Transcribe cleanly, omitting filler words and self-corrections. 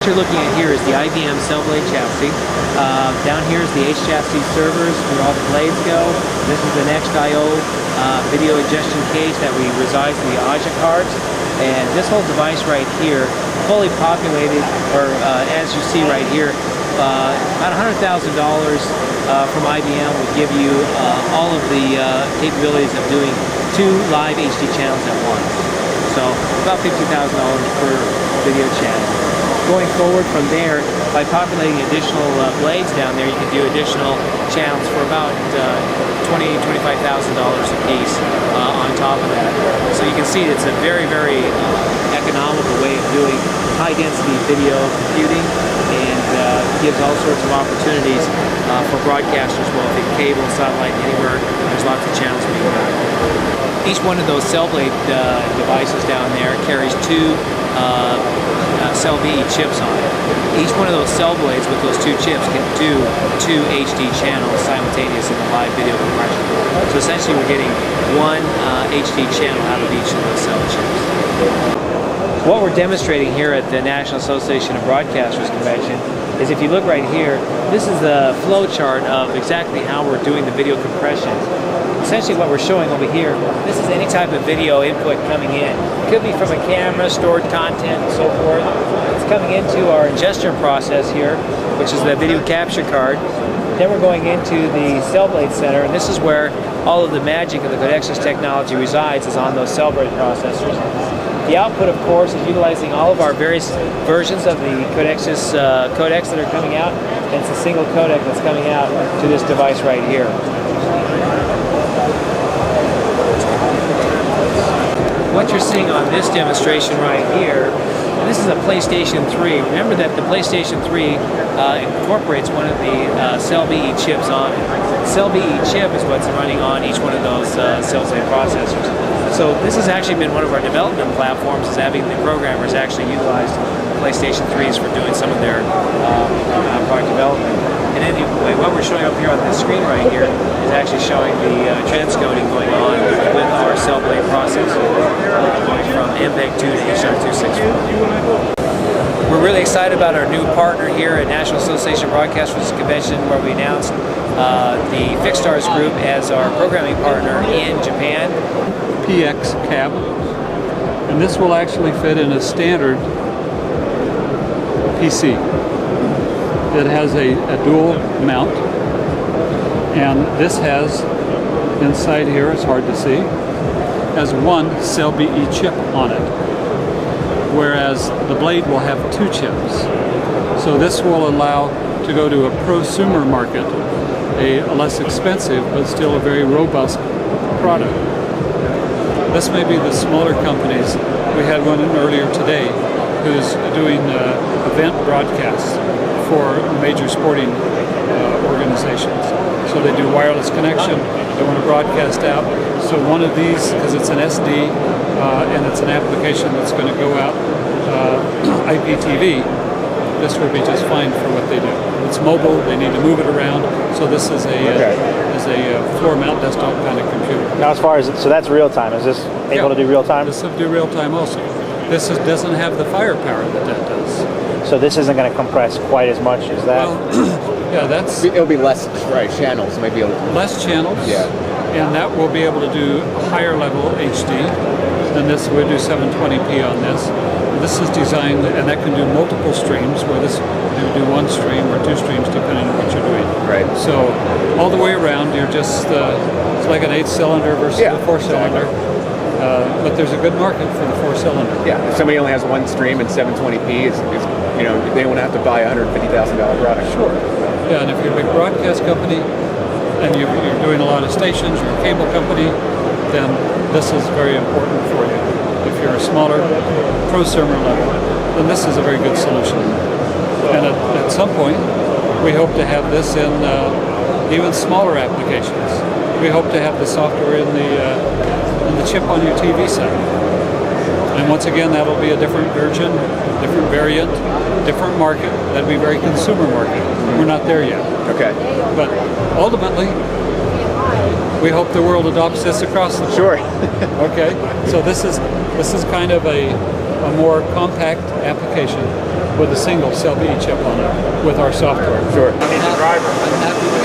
you're looking at here is the IBM cell blade chassis. Down here is the H-chassis servers where all the blades go. This is the next I/O video ingestion cage that resides in the Aja cards. And this whole device right here, fully populated, or as you see right here, about $100,000 from IBM would give you all of the capabilities of doing 2 live HD channels at once. So about $50,000 per video channel. Going forward from there, by populating additional blades down there, you can do additional channels for about $20,000 to $25,000 a piece on top of that. So you can see it's a very, very economical way of doing high-density video computing, and gives all sorts of opportunities for broadcasters, both in cable, satellite, anywhere. There's lots of channels being done. Each one of those cell blade devices down there carries 2 cell BE chips on it. Each one of those cell blades with those 2 chips can do 2 HD channels simultaneous in the live video compression. So essentially we're getting 1 HD channel out of each of those cell chips. What we're demonstrating here at the National Association of Broadcasters Convention is, if you look right here, this is the flow chart of exactly how we're doing the video compression. Essentially what we're showing over here, this is any type of video input coming in. It could be from a camera, stored content, and so forth. It's coming into our ingestion process here, which is the video capture card. Then we're going into the cell blade center, and this is where all of the magic of the Codexis technology resides, is on those cell blade processors. The output, of course, is utilizing all of our various versions of the Codexis codecs that are coming out, and it's a single codec that's coming out to this device right here. What you're seeing on this demonstration right here, this is a PlayStation 3. Remember that the PlayStation 3 incorporates one of the Cell BE chips on it. The Cell BE chip is what's running on each one of those cell blade processors. So this has actually been one of our development platforms, is having the programmers actually utilize PlayStation 3s for doing some of their product development. And anyway, what we're showing up here on this screen right here is actually showing the transcoding going on with our cell blade processor, going from MPEG-2 to HR264. We're really excited about our new partner here at National Association of Broadcasters Convention, where we announced the Fixstars Group as our programming partner in Japan. PX cab, and this will actually fit in a standard PC. It has a dual mount, and this has inside here, it's hard to see, has 1 Cell BE chip on it, whereas the blade will have 2 chips. So this will allow to go to a prosumer market, a less expensive but still a very robust product. This may be the smaller companies. We had one in earlier today who's doing event broadcasts for major sporting organizations. So they do wireless connection, they want to broadcast out. So one of these, because it's an SD and it's an application that's going to go out IPTV, this would be just fine for what they do. It's mobile, they need to move it around, so this is a floor mount desktop kind of computer. Now as far as, so that's real time, is this able to do real time? This will do real time also. This doesn't have the firepower that does. So this isn't going to compress quite as much as that? Well, yeah, it'll be less channels, maybe less channels. Yeah. And that will be able to do a higher level HD than this. We'll do 720p on this. This is designed, and that can do multiple streams, where this you do 1 stream or 2 streams depending on what you're doing. Right. So all the way around, you're just it's like an 8-cylinder versus a 4-cylinder. But there's a good market for the 4-cylinder. Yeah. If somebody only has 1 stream and 720p, you know, they won't have to buy a $150,000 product. Sure. Yeah, and if you're a big broadcast company and you're doing a lot of stations, you're a cable company, then this is very important for you. If you're a smaller prosumer level, then this is a very good solution. And at some point, we hope to have this in even smaller applications. We hope to have the software in the chip on your TV set. And once again, that'll be a different version, different variant, different market. That'd be very consumer market. We're not there yet. Okay. But ultimately, we hope the world adopts this across the board. Sure. Okay. So this is kind of a more compact application with a single cell BE chip on it with our software. Sure. I'm happy with